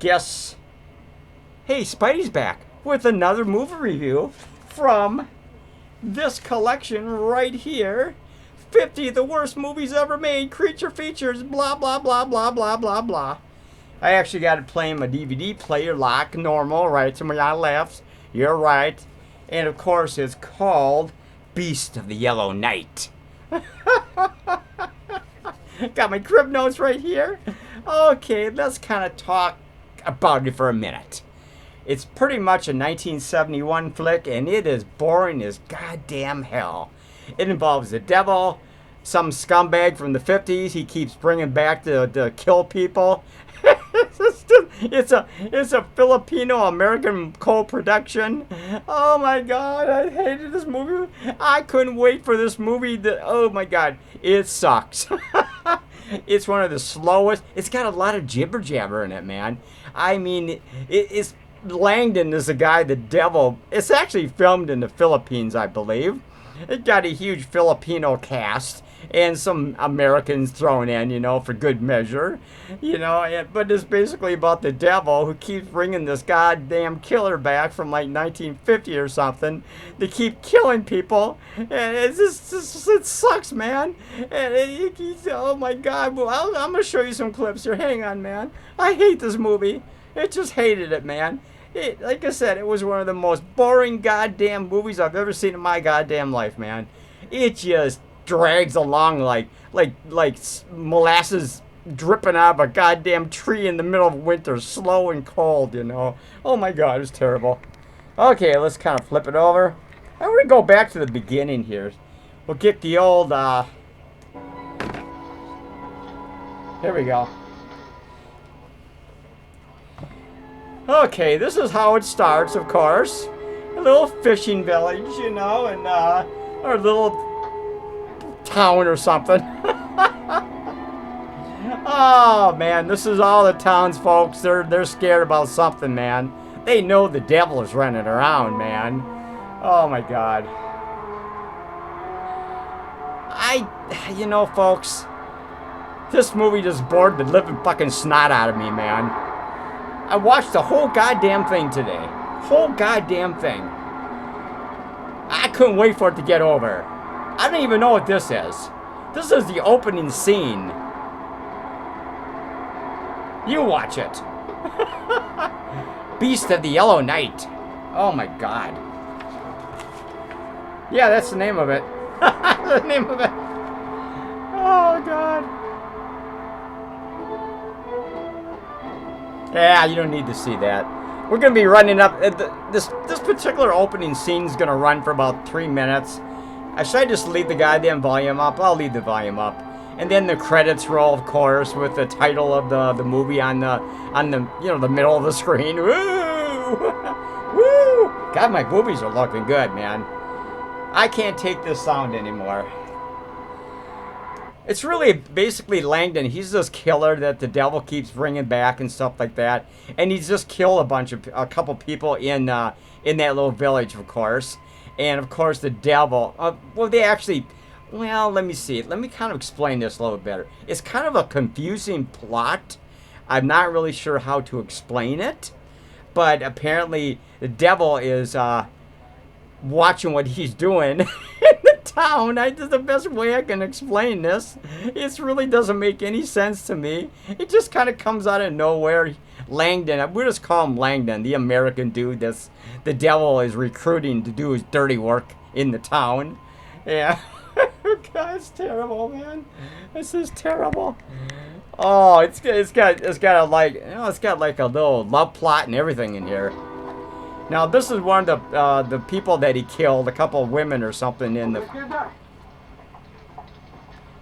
guess, hey, Spidey's back with another movie review from this collection right here. 50 of the worst movies ever made, creature features, blah, blah, blah, blah, blah, blah, blah. I actually got it playing my DVD player like normal, right to my left. You're right. And of course, it's called Beast of the Yellow Night. Got my crib notes right here. Okay, let's kind of talk about it for a minute. It's pretty much a 1971 flick, and it is boring as goddamn hell. It involves the devil, some scumbag from the 50s he keeps bringing back to kill people. It's a Filipino-American co-production. Oh my god, I hated this movie. I couldn't wait for this movie. Oh my god, it sucks. It's one of the slowest. It's got a lot of jibber jabber in it, man. I mean, it's Langdon is the guy, the devil. It's actually filmed in the Philippines, I believe. It got a huge Filipino cast and some Americans thrown in, for good measure, but it's basically about the devil who keeps bringing this goddamn killer back from like 1950 or something. They keep killing people, and it sucks, man. And oh my god, well, I'm gonna show you some clips here. Hang on, man. I hate this movie. I just hated it, man. Like I said, it was one of the most boring goddamn movies I've ever seen in my goddamn life, man. It just drags along like molasses dripping out of a goddamn tree in the middle of winter, slow and cold, Oh my god, it was terrible. Okay, let's kind of flip it over. I'm going to go back to the beginning here. We'll get the old, here we go. Okay, this is how it starts, of course. A little fishing village, and or a little town or something. Oh man, this is all the townsfolk. They're scared about something, man. They know the devil is running around, man. Oh my god. Folks, this movie just bored the living fucking snot out of me, man. I watched the whole goddamn thing today. Whole goddamn thing. I couldn't wait for it to get over. I don't even know what this is. This is the opening scene. You watch it. Beast of the Yellow Night. Oh my god. Yeah, that's the name of it. The name of it. Oh god. Yeah, you don't need to see that. We're going to be running up. This particular opening scene is going to run for about 3 minutes. Should I just leave the goddamn volume up? I'll leave the volume up. And then the credits roll, of course, with the title of the movie on the the middle of the screen. Woo! Woo! God, my boobies are looking good, man. I can't take this sound anymore. It's really basically Langdon. He's this killer that the devil keeps bringing back and stuff like that. And he's just killed a couple people in that little village, of course. And of course the devil, let me see. Let me kind of explain this a little better. It's kind of a confusing plot. I'm not really sure how to explain it. But apparently the devil is watching what he's doing in the town. That's the best way I can explain this. It really doesn't make any sense to me. It just kind of comes out of nowhere. Langdon, we'll just call him Langdon, the American dude that's the devil is recruiting to do his dirty work in the town. Yeah. God, it's terrible, man. This is terrible. Oh, it's got like a little love plot and everything in here. Now, this is one of the people that he killed, a couple of women or something in the...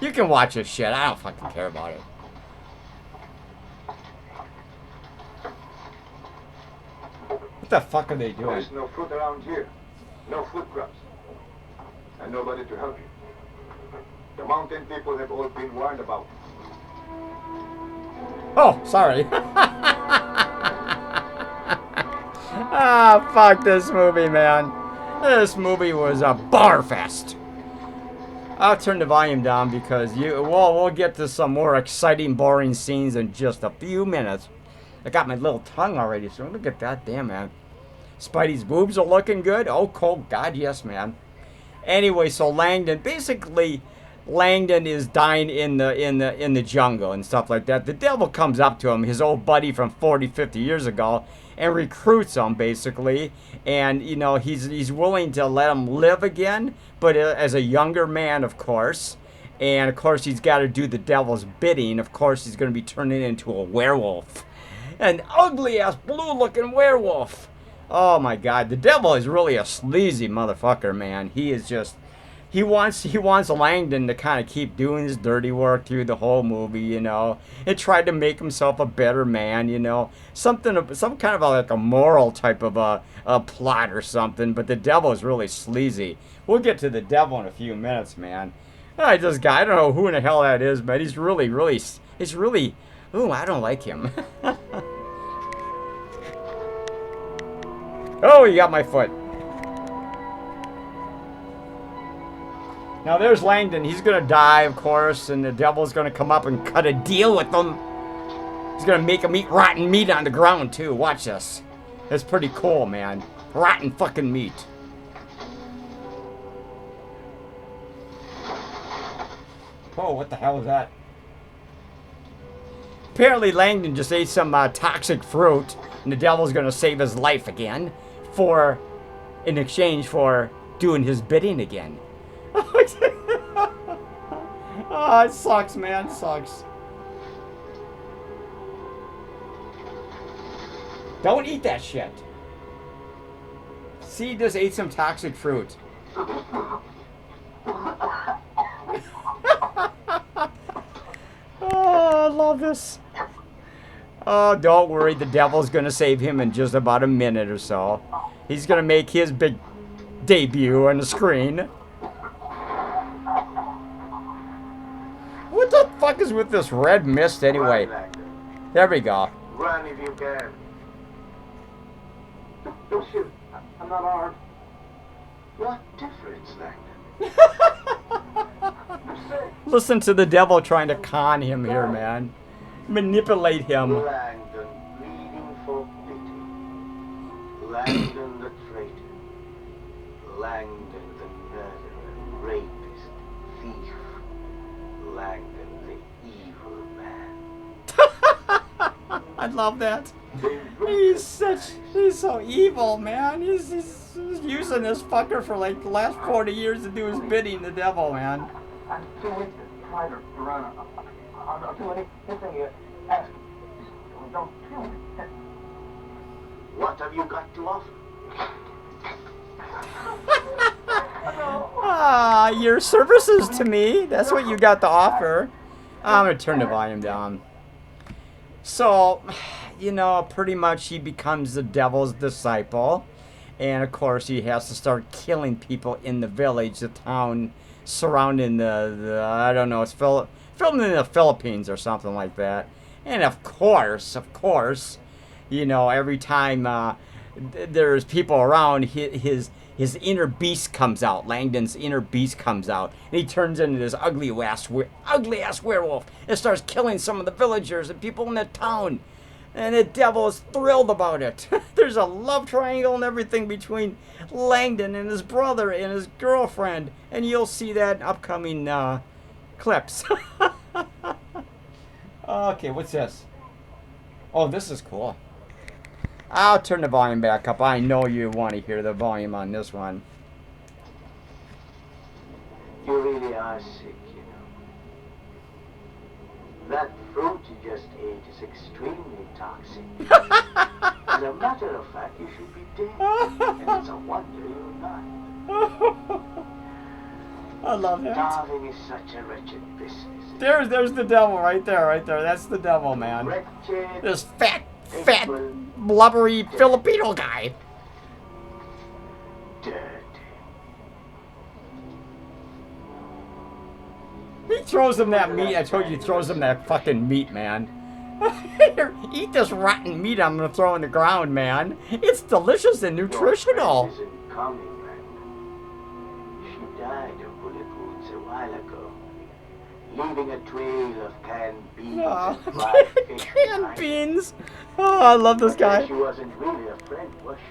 You can watch this shit. I don't fucking care about it. What the fuck are they doing? There's no food around here. No food crops. And nobody to help you. The mountain people have all been warned about. Oh, sorry. Ah, fuck this movie, man. This movie was a bar fest. I'll turn the volume down because we'll get to some more exciting, boring scenes in just a few minutes. I got my little tongue already, so look at that. Damn, man. Spidey's boobs are looking good. Oh, cold God, yes, man. Anyway, so Langdon, basically, Langdon is dying in the jungle and stuff like that. The devil comes up to him, his old buddy from 40, 50 years ago, and recruits him, basically. And, you know, he's willing to let him live again, but as a younger man, of course. And, of course, he's got to do the devil's bidding. Of course, he's going to be turning into a werewolf. An ugly-ass, blue-looking werewolf. Oh, my God. The devil is really a sleazy motherfucker, man. He is just... He wants Langdon to kind of keep doing his dirty work through the whole movie, you know, and try to make himself a better man, you know, some kind of like a moral type of a plot or something. But the devil is really sleazy. We'll get to the devil in a few minutes, man. This guy, I don't know who in the hell that is, but he's really, ooh, I don't like him. Oh, he got my foot. Now there's Langdon. He's going to die, of course, and the devil's going to come up and cut a deal with him. He's going to make him eat rotten meat on the ground, too. Watch this. That's pretty cool, man. Rotten fucking meat. Oh, what the hell is that? Apparently Langdon just ate some toxic fruit, and the devil's going to save his life again in exchange for doing his bidding again. Oh, it sucks, man. It sucks. Don't eat that shit. See, just ate some toxic fruit. Oh, I love this. Oh, don't worry. The devil's going to save him in just about a minute or so. He's going to make his big debut on the screen. What the fuck is with this red mist anyway? There we go. Run if you can. Don't shoot. I'm not armed. What difference, Langdon? Listen to the devil trying to con him here, man. Manipulate him. Langdon pleading for pity. Langdon the traitor. Langdon the murderer, rapist, thief. Langdon the evil man. I love that. He's so evil, man. He's using this fucker for like the last 40 years to do his bidding, the devil, man. I'm too weak to try to run. I'll do anything you ask. Don't kill me. What have you got to offer? Your services to me. That's what you got to offer. I'm going to turn the volume down. So, you know, pretty much he becomes the devil's disciple. And, of course, he has to start killing people in the village, the town surrounding the I don't know, it's filmed in the Philippines or something like that. And, of course, you know, every time there's people around, his inner beast comes out. Langdon's inner beast comes out. And he turns into this ugly-ass werewolf and starts killing some of the villagers and people in the town. And the devil is thrilled about it. There's a love triangle and everything between Langdon and his brother and his girlfriend. And you'll see that in upcoming clips. Okay, what's this? Oh, this is cool. I'll turn the volume back up. I know you want to hear the volume on this one. You really are sick, you know. That fruit you just ate is extremely toxic. As a matter of fact, you should be dead. And it's a wonder you're not. I love that. Starving is such a wretched business. There's the devil right there. That's the devil, man. Wretched, This fat, blubbery Filipino guy. dirty. He throws him that meat. I told you he throws him that fucking meat, man. Here, eat this rotten meat I'm gonna throw on the ground, man. It's delicious and nutritional. Your friend isn't coming, Langdon. She died of bullet wounds a while ago. leaving a trail of canned beans Oh, and fried fish canned behind. beans. Oh, I love this guy. She wasn't really a friend, was she?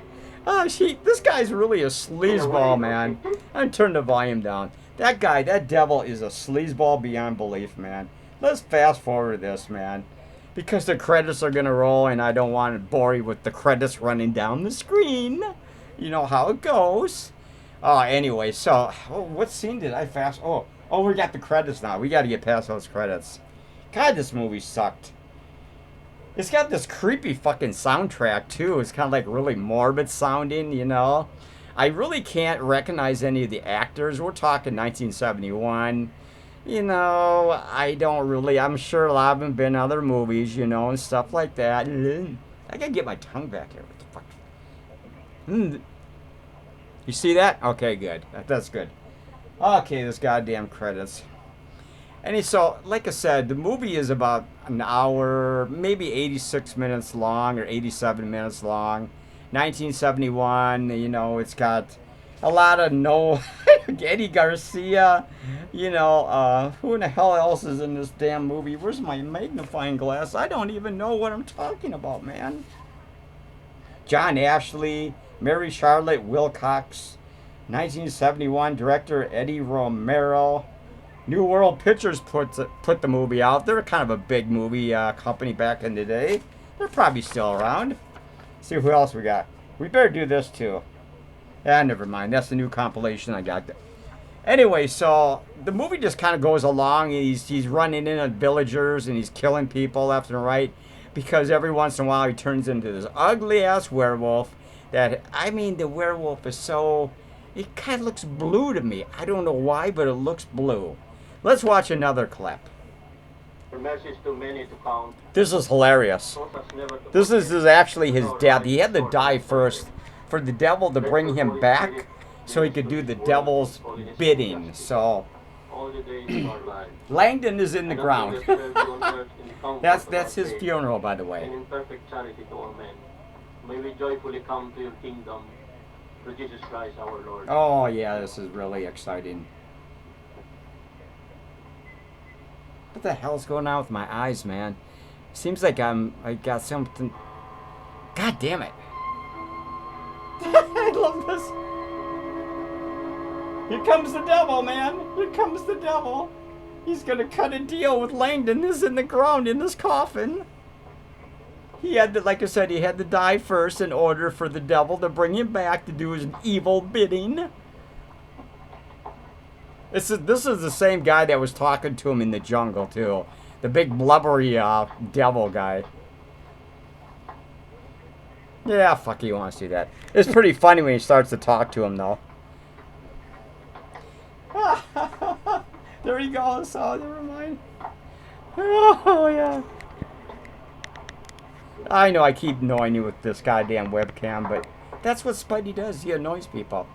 Oh, this guy's really a sleazeball, man. I turned the volume down. That guy, that devil is a sleazeball beyond belief, man. Let's fast forward this, man. Because the credits are going to roll, and I don't want to bore you with the credits running down the screen. You know how it goes. Anyway, so, what scene did I fast? Oh, we got the credits now. We got to get past those credits. God, this movie sucked. It's got this creepy fucking soundtrack, too. It's kind of like really morbid sounding, you know. I really can't recognize any of the actors. We're talking 1971. You know, I'm sure a lot of them been in other movies, you know, and stuff like that. I gotta get my tongue back here. What the fuck? You see that? Okay, good. That's good. Okay, this goddamn credits. And so, like I said, the movie is about an hour, maybe 86 minutes long or 87 minutes long. 1971, you know, it's got a lot of Eddie Garcia, you know, who in the hell else is in this damn movie? Where's my magnifying glass? I don't even know what I'm talking about, man. John Ashley, Mary Charlotte Wilcox, 1971 director Eddie Romero. New World Pictures put the movie out. They're kind of a big movie company back in the day. They're probably still around. See who else we got. We better do this too. Never mind. That's the new compilation I got. Anyway, so the movie just kind of goes along. He's running in on villagers and he's killing people left and right because every once in a while he turns into this ugly ass werewolf. The werewolf is so. It kind of looks blue to me. I don't know why, but it looks blue. Let's watch another clip. This is hilarious. This is actually his death. He had to die first for the devil to bring him back so he could do the devil's bidding. So Langdon is in the ground. That's his funeral, by the way. May we joyfully come to your kingdom through Jesus Christ our Lord. Oh yeah, this is really exciting. What the hell's going on with my eyes, man? Seems like I got something. God damn it. I love this. Here comes the devil, man. Here comes the devil. He's gonna cut a deal with Langdon. This is in the ground in this coffin. He had to, like I said, he had to die first in order for the devil to bring him back to do his evil bidding. This is the same guy that was talking to him in the jungle, too. The big blubbery devil guy. Yeah, fuck, he wants to do that. It's pretty funny when he starts to talk to him, though. There he goes. Oh, never mind. Oh, yeah. I know I keep annoying you with this goddamn webcam, but that's what Spidey does. He annoys people.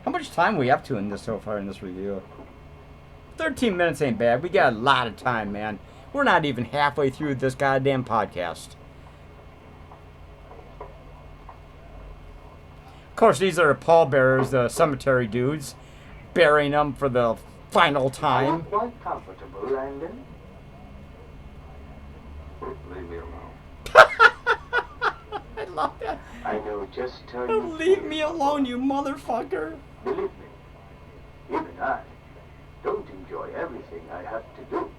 How much time are we up to in this so far in this review? 13 minutes ain't bad. We got a lot of time, man. We're not even halfway through this goddamn podcast. Of course, these are the pallbearers, the cemetery dudes, burying them for the final time. I'm quite comfortable, Langdon. Leave me alone. I love that. I know just how you Leave feel. me alone, you motherfucker. Believe me, even I don't enjoy everything I have to do.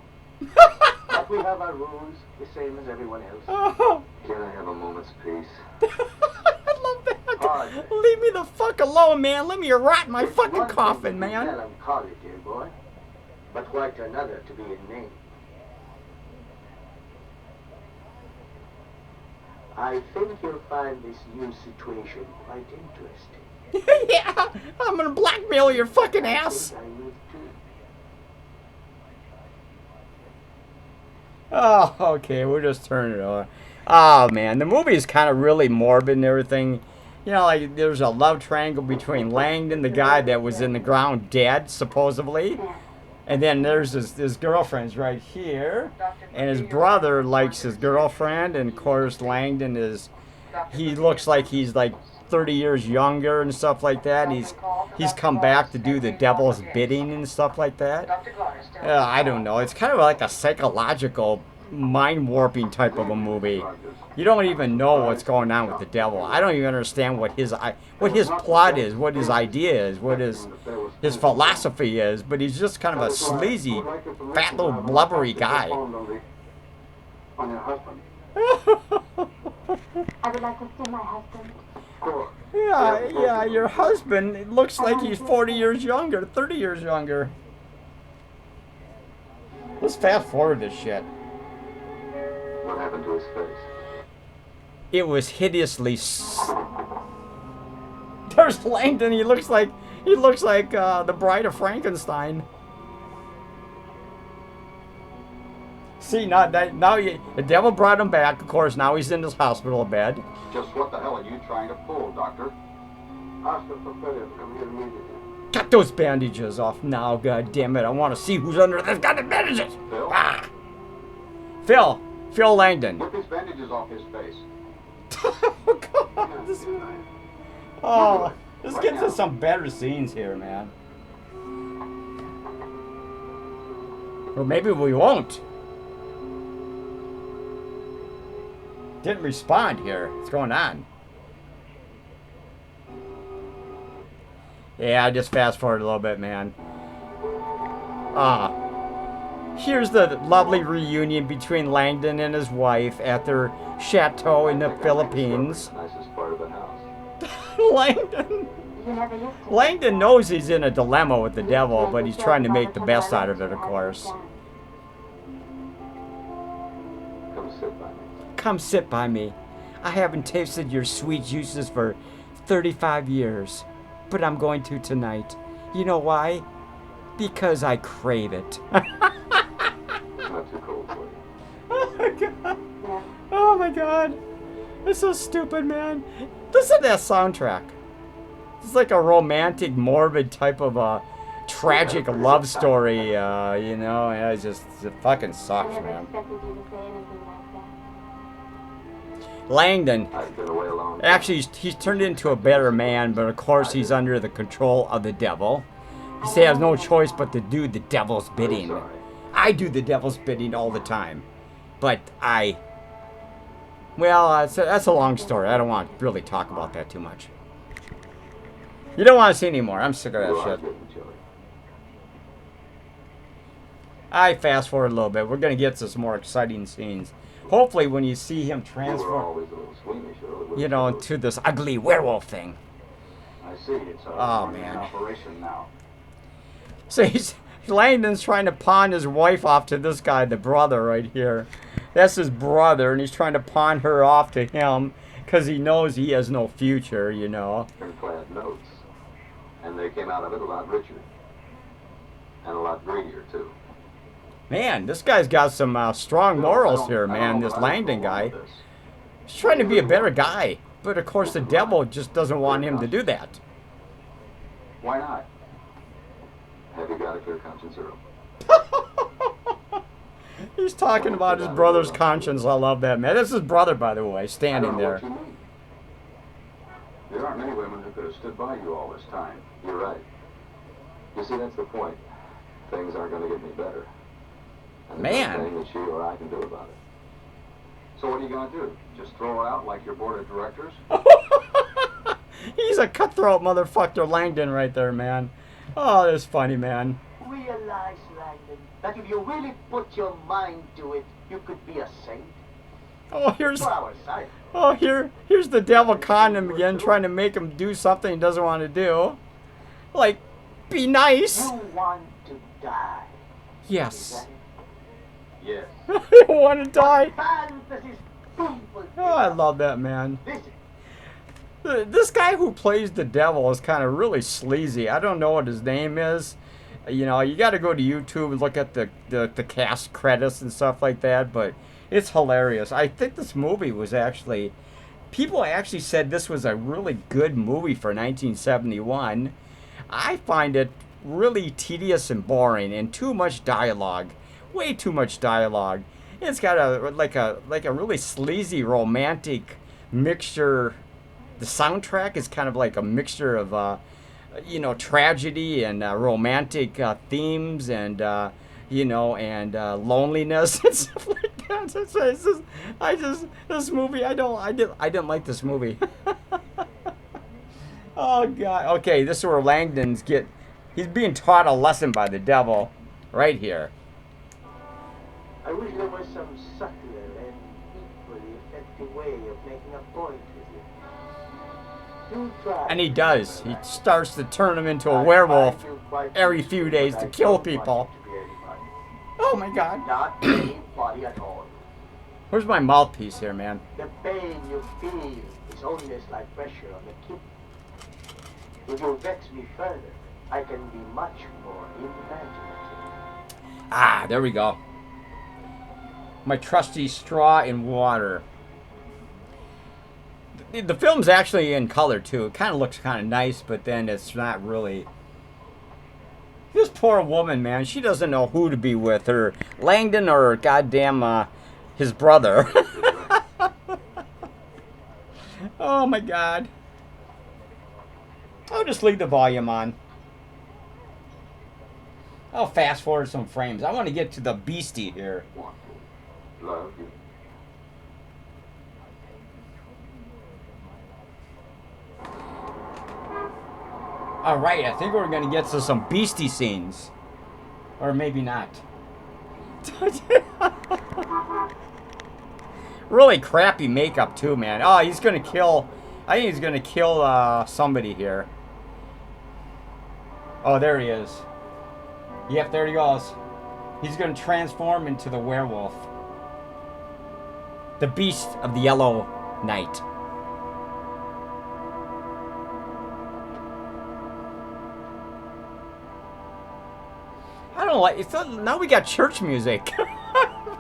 But we have our rules, the same as everyone else. Oh. Can I have a moment's peace? I love that. Pardon. Leave me the fuck alone, man. Let me rot in my It's fucking one thing coffin, to be man. melancholy, dear boy, but quite another to be inane. I think you'll find this new situation quite interesting. Yeah, I'm gonna blackmail your fucking I ass. think I will too. Oh, okay, we'll just turn it over. Oh, man, the movie is kind of really morbid and everything. You know, like, there's a love triangle between Langdon, the guy that was in the ground dead, supposedly. And then there's his girlfriend's right here. And his brother likes his girlfriend. And, of course, Langdon he looks like he's, like, 30 years younger and stuff like that. And he's come back to do the devil's bidding and stuff like that. I don't know. It's kind of like a psychological mind warping type of a movie. You don't even know what's going on with the devil. I don't even understand what his plot is, what his idea is, what his philosophy is. But he's just kind of a sleazy, fat little blubbery guy. On your husband. I would like to see my husband. Yeah, your husband, it looks like he's 40 years younger, 30 years younger. Let's fast forward this shit. What happened to his face? It was hideously. There's Langdon. He looks like the Bride of Frankenstein. See, now the devil brought him back. Of course, now he's in his hospital bed. Just what the hell are you trying to pull, Doctor? Hospital for failure. Come here immediately. Cut those bandages off now, God damn it! I want to see who's under those goddamn bandages. Phil? Ah. Phil Langdon. Get these bandages off his face. Oh God! Let's get to some better scenes here, man. Or maybe we won't. Didn't respond here. What's going on? Yeah, I just fast forward a little bit, man. Here's the lovely reunion between Langdon and his wife at their chateau in the Philippines. Nicest part of the house. Langdon knows he's in a dilemma with the devil, but he's trying to make the best out of it, of course. Come sit by me. Come sit by me. I haven't tasted your sweet juices for 35 years, but I'm going to tonight. You know why? Because I crave it. Not too cold for you. Oh my God. Oh my God. It's so stupid, man. Listen to that soundtrack. It's like a romantic, morbid type of a tragic love story, you know. It fucking sucks, man. Langdon, I've been away a long time. actually, he's turned into a better man, but of course he's under the control of the devil. He has no choice but to do the devil's bidding. Sorry. I do the devil's bidding all the time, but well, that's a long story. I don't want to really talk about that too much. You don't want to see anymore. I'm sick of You that are shit. getting chilly. I fast forward a little bit. We're gonna get to some more exciting scenes. Hopefully, when you see him You were transform, always a little squeamish early. you know, to this ugly werewolf thing. I see. It's Oh, in man. operation now. So Langdon's trying to pawn his wife off to this guy, the brother right here. That's his brother, and he's trying to pawn her off to him because he knows he has no future, you know. Clad notes. And they came out of it a lot richer. And a lot greedier, too. Man, this guy's got some strong morals here, man, this Langdon guy. He's trying to be a better guy, but of course the devil just doesn't want him to do that. Why not? Have you got a clear conscience, Earl? He's talking about his brother's conscience. I love that, man. That's his brother, by the way, I standing don't know there. what you mean. There aren't many women who could have stood by you all this time. You're right. You see, that's the point. Things aren't going to get any better. And there's Man. nothing that she or I can do about it. So what are you going to do? Just throw her out like your board of directors? He's a cutthroat motherfucker, Langdon, right there, man. Oh, that's funny, man. Realize, Langdon, that if you really put your mind to it, you could be a saint. Oh, here's For our side. here's the devil conning him again, trying to make him do something he doesn't want to do. Like, be nice. You want to die. Is Yes. that it? Yes. I don't want to die. Fantasies people. Oh, I love that, man. Listen, This guy who plays the devil is kind of really sleazy. I don't know what his name is. You know, you got to go to YouTube and look at the cast credits and stuff like that, but it's hilarious. I think this movie was actually... People actually said this was a really good movie for 1971. I find it really tedious and boring and too much dialogue. Way too much dialogue. It's got a really sleazy romantic mixture the soundtrack is kind of like a mixture of, you know, tragedy and romantic themes and, you know, and loneliness and stuff like that. This movie, I didn't like this movie. Oh God. Okay, this is where he's being taught a lesson by the devil, right here. I wish there was some subtler and equally effective way of making a point with you. You try. And he does. He starts to turn him into a werewolf every few days to kill people. Oh my God. Not anybody at all. Where's my mouthpiece here, man? The pain you feel is only a slight pressure on the kidney. If you vex me further, I can be much more imaginative. Ah, there we go. My trusty straw and water. The film's actually in color too. It kind of looks kind of nice, but then it's not really. This poor woman, man, she doesn't know who to be with, her Langdon or goddamn his brother. Oh my God. I'll just leave the volume on. I'll fast forward some frames. I want to get to the beastie here. Love you. Alright, I think we're going to get to some beastie scenes. Or maybe not. Really crappy makeup too, man. Oh, he's going to kill... I think he's going to kill somebody here. Oh, there he is. Yep, there he goes. He's going to transform into the werewolf. The beast of the yellow night. I don't like it. Now we got church music.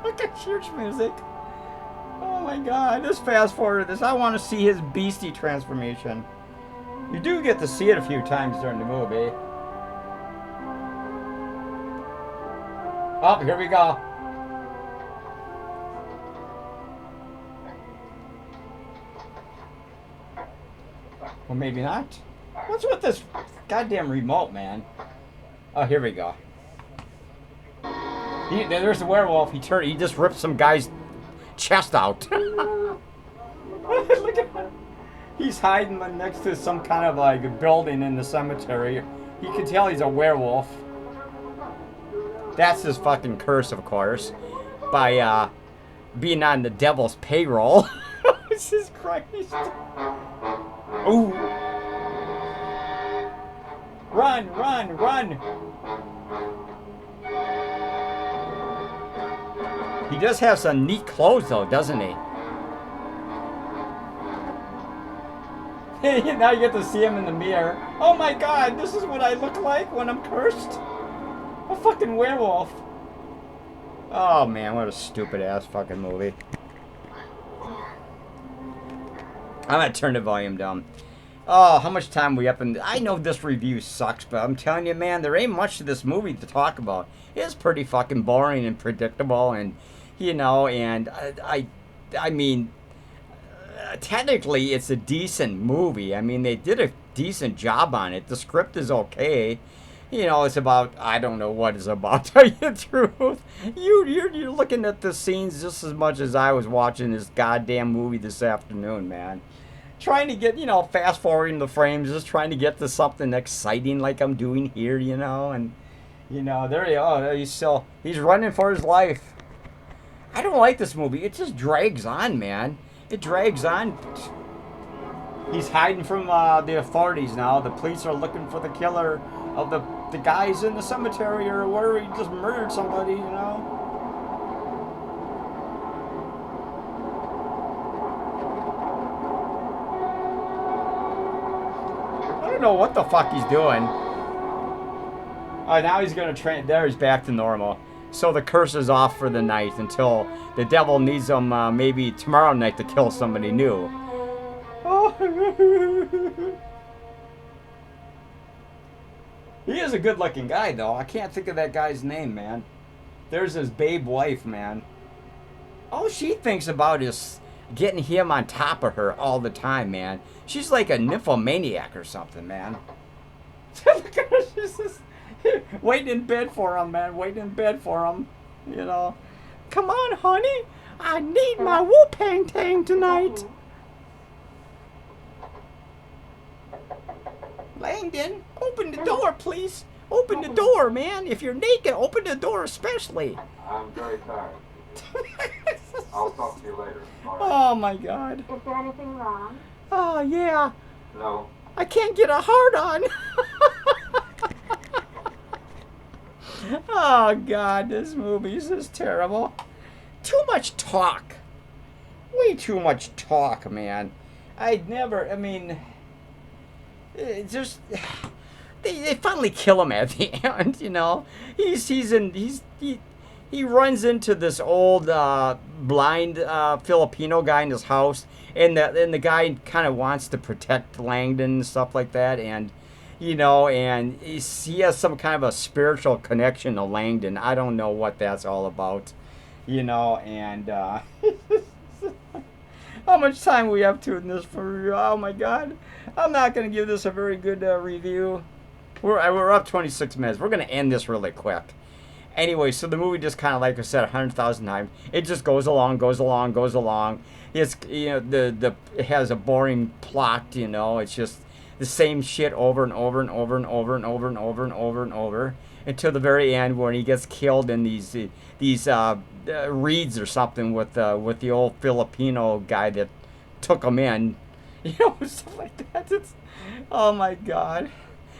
Look at church music. Oh my God. Let's fast forward this. I want to see his beastie transformation. You do get to see it a few times during the movie. Oh, here we go. Well, maybe not. What's with this goddamn remote, man? Oh, here we go. There's the werewolf. He just ripped some guy's chest out. Look at him. He's hiding next to some kind of like a building in the cemetery. You can tell he's a werewolf. That's his fucking curse, of course, by being on the devil's payroll. Jesus Christ. Ooh. Run, run, run. He does have some neat clothes, though, doesn't he? Now you get to see him in the mirror. Oh my God, this is what I look like when I'm cursed? A fucking werewolf. Oh man, what a stupid ass fucking movie. I'm gonna turn the volume down. Oh, how much time we up in? I know this review sucks, but I'm telling you, man, there ain't much to this movie to talk about. It's pretty fucking boring and predictable, and you know, and I mean, technically, it's a decent movie. I mean, they did a decent job on it. The script is okay. You know, it's about, I don't know what it's about, to tell you the truth. You're looking at the scenes just as much as I was watching this goddamn movie this afternoon, man. Trying to get, you know, fast forwarding the frames, just trying to get to something exciting like I'm doing here, you know, and, you know, there you go. He's running for his life. I don't like this movie. It just drags on, man. It drags on. He's hiding from the authorities now. The police are looking for the killer of the guys in the cemetery or where he just murdered somebody, you know. I don't know what the fuck he's doing. Oh, now he's gonna there he's back to normal. So the curse is off for the night until the devil needs him maybe tomorrow night to kill somebody new. He is a good-looking guy, though. I can't think of that guy's name, man. There's his babe wife, man. All she thinks about is getting him on top of her all the time, man. She's like a nymphomaniac or something, man. She's just waiting in bed for him, man. Waiting in bed for him. You know. Come on, honey. I need my Wu-Pang Tang tonight. Langdon, open the door, please. Open the door, man. If you're naked, open the door especially. I'm very tired. I'll talk to you later. All right. Oh, my God. Is there anything wrong? Oh, yeah. No. I can't get a hard on. Oh, God, this movie is just terrible. Too much talk. Way too much talk, man. I mean, it's just... They finally kill him at the end, you know. He runs into this old blind Filipino guy in his house, and the guy kind of wants to protect Langdon and stuff like that, and you know, and he has some kind of a spiritual connection to Langdon. I don't know what that's all about, you know, and how much time we have to in this for review? Oh my God, I'm not gonna give this a very good review. We're up 26 minutes. We're gonna end this really quick. Anyway, so the movie just kind of, like I said 100,000 times, it just goes along. It's, you know, it has a boring plot, you know. It's just the same shit over and over until the very end when he gets killed in these reeds or something with the old Filipino guy that took him in, you know, stuff like that. Oh my God.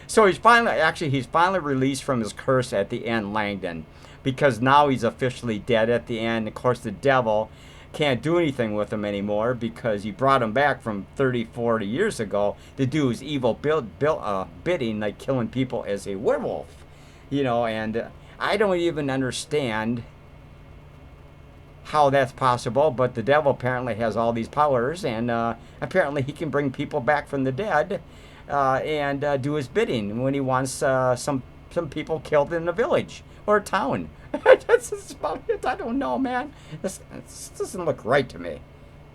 So he's finally released from his curse at the end, Langdon, because now he's officially dead at the end. Of course, the devil can't do anything with him anymore because he brought him back from 30, 40 years ago to do his evil bidding, like killing people as a werewolf, you know. And I don't even understand how that's possible, but the devil apparently has all these powers, and apparently he can bring people back from the dead. And do his bidding when he wants some people killed in a village or a town. That's about it. I don't know, man. This doesn't look right to me.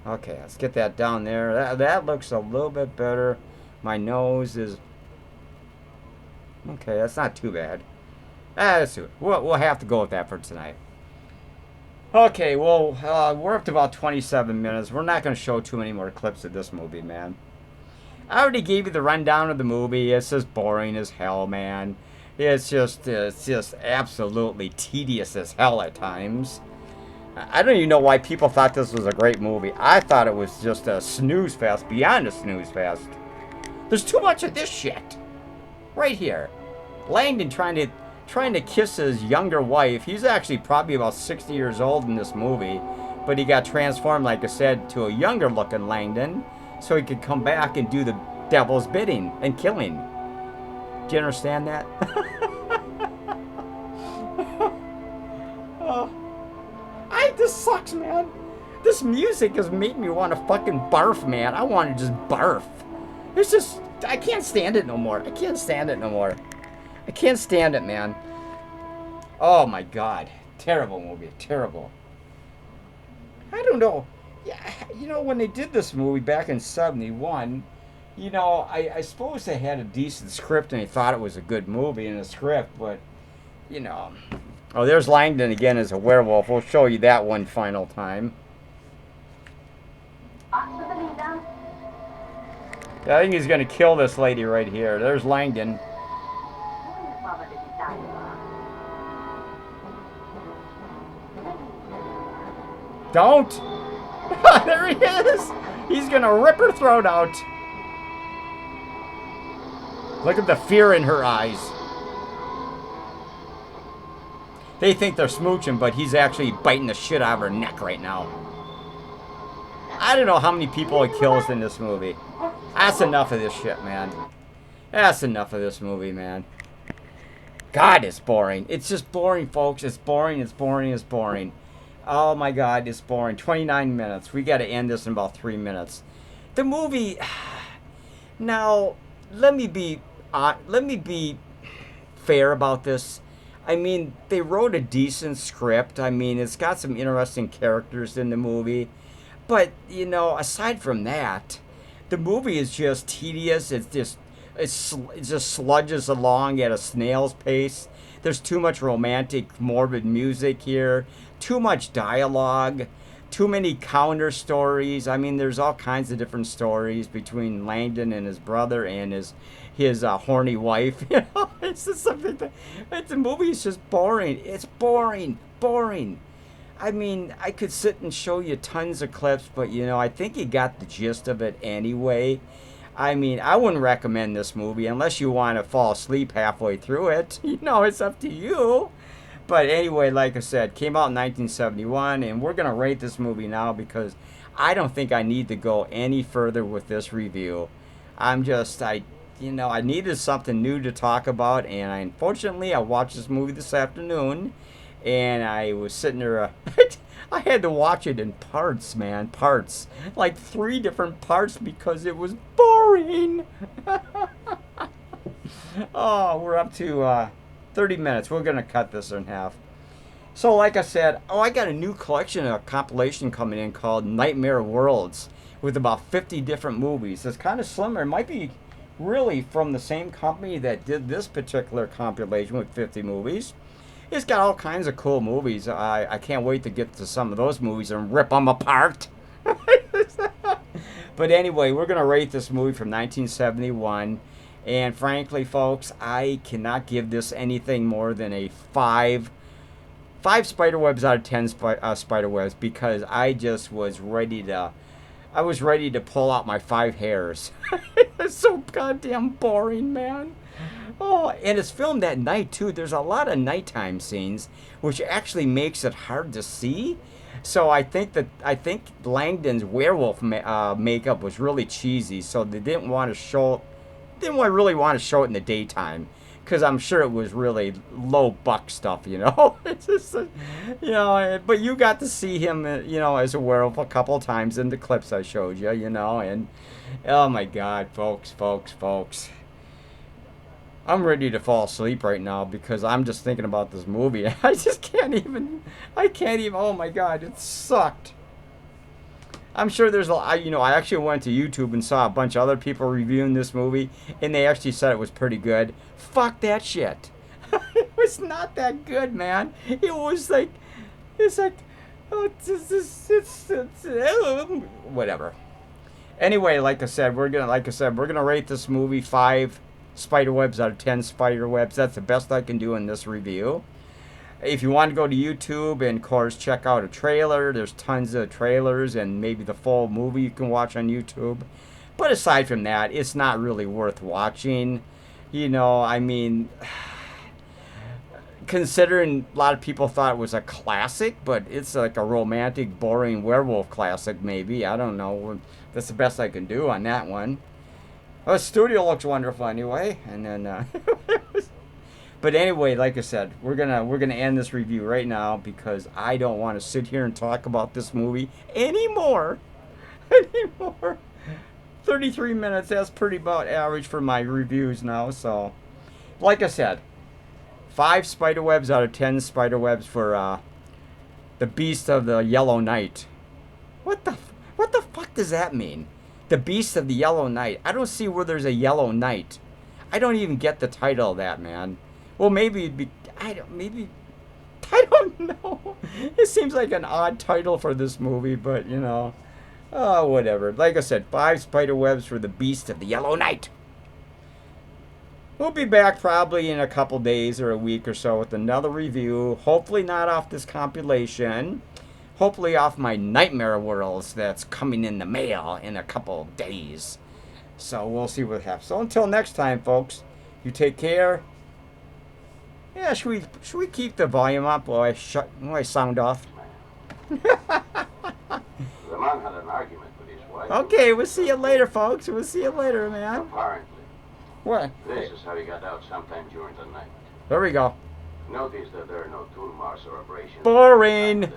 Okay, let's get that down there. That looks a little bit better. My nose is... Okay, that's not too bad. Let's do it. We'll have to go with that for tonight. Okay, well, we're up to about 27 minutes. We're not going to show too many more clips of this movie, man. I already gave you the rundown of the movie. It's just boring as hell, man. It's just absolutely tedious as hell at times. I don't even know why people thought this was a great movie. I thought it was just a snooze fest beyond a snooze fest. There's too much of this shit. Right here. Langdon trying to kiss his younger wife. He's actually probably about 60 years old in this movie. But he got transformed, like I said, to a younger looking Langdon, so he could come back and do the devil's bidding and killing. Do you understand that? This sucks, man. This music has made me want to fucking barf, man. I want to just barf. It's just, I can't stand it no more. I can't stand it, man. Oh my God. Terrible movie. Terrible. I don't know. Yeah, you know, when they did this movie back in 71, you know, I suppose they had a decent script and they thought it was a good movie and a script, but, you know. Oh, there's Langdon again as a werewolf. We'll show you that one final time. Yeah, I think he's going to kill this lady right here. There's Langdon. Don't! There he is! He's going to rip her throat out. Look at the fear in her eyes. They think they're smooching, but he's actually biting the shit out of her neck right now. I don't know how many people he kills in this movie. That's enough of this shit, man. That's enough of this movie, man. God, it's boring. It's just boring, folks. It's boring. Oh, my God, it's boring. 29 minutes. We got to end this in about 3 minutes. The movie... Now, let me be fair about this. I mean, they wrote a decent script. I mean, it's got some interesting characters in the movie. But, you know, aside from that, the movie is just tedious. It just sludges along at a snail's pace. There's too much romantic, morbid music here. Too much dialogue. Too many counter stories. I mean, there's all kinds of different stories between Langdon and his brother and his horny wife. You know, it's just something that the movie is just boring. It's boring. I mean, I could sit and show you tons of clips, but, you know, I think you got the gist of it anyway. I mean, I wouldn't recommend this movie unless you want to fall asleep halfway through it. You know, it's up to you. But anyway, like I said, came out in 1971, and we're going to rate this movie now because I don't think I need to go any further with this review. I needed something new to talk about, and unfortunately, I watched this movie this afternoon. And I was sitting there, I had to watch it in parts, man, parts. Like 3 different parts because it was boring. Oh, we're up to 30 minutes. We're going to cut this in half. So like I said, I got a new collection, a compilation coming in called Nightmare Worlds with about 50 different movies. It's kind of slimmer. It might be really from the same company that did this particular compilation with 50 movies. It's got all kinds of cool movies. I can't wait to get to some of those movies and rip them apart. But anyway, we're going to rate this movie from 1971. And frankly, folks, I cannot give this anything more than a 5 spiderwebs out of 10 spiderwebs because I just was ready to pull out my 5 hairs. It's so goddamn boring, man. Oh, and it's filmed at night too. There's a lot of nighttime scenes, which actually makes it hard to see. So I think Langdon's werewolf makeup was really cheesy. So they didn't really want to show it in the daytime, because I'm sure it was really low buck stuff, you know. It's just, you know. But you got to see him, you know, as a werewolf a couple of times in the clips I showed you, you know. And oh my God, folks. I'm ready to fall asleep right now because I'm just thinking about this movie. I can't even, oh my God, it sucked. I'm sure there's I actually went to YouTube and saw a bunch of other people reviewing this movie, and they actually said it was pretty good. Fuck that shit. It was not that good, man. It was like, whatever. Anyway, like I said, we're gonna rate this movie 5 spiderwebs out of 10 spiderwebs. That's the best I can do in this review. If you want to go to YouTube and, of course, check out a trailer, there's tons of trailers and maybe the full movie you can watch on YouTube. But aside from that, it's not really worth watching. You know, I mean, considering a lot of people thought it was a classic, but it's like a romantic, boring werewolf classic, maybe. I don't know. That's the best I can do on that one. Well, the studio looks wonderful anyway, and then, but anyway, like I said, we're gonna end this review right now because I don't want to sit here and talk about this movie anymore. 33 minutes, that's pretty about average for my reviews now. So, like I said, 5 spiderwebs out of 10 spiderwebs for the Beast of the Yellow Night. What the fuck does that mean? The Beast of the Yellow Night. I don't see where there's a Yellow Night. I don't even get the title of that, man. Well, maybe it'd be... I don't know. It seems like an odd title for this movie, but, you know. Oh, whatever. Like I said, 5 spiderwebs for the Beast of the Yellow Night. We'll be back probably in a couple days or a week or so with another review. Hopefully not off this compilation. Hopefully off my Nightmare Worlds that's coming in the mail in a couple days. So we'll see what happens. So until next time, folks, you take care. Yeah, should we keep the volume up while I sound off? The man had an argument with his wife. Okay, we'll see you later, folks. We'll see you later, man. Apparently. What? This is how he got out sometime during the night. There we go. Notice that there are no tool marks or abrasions. Boring.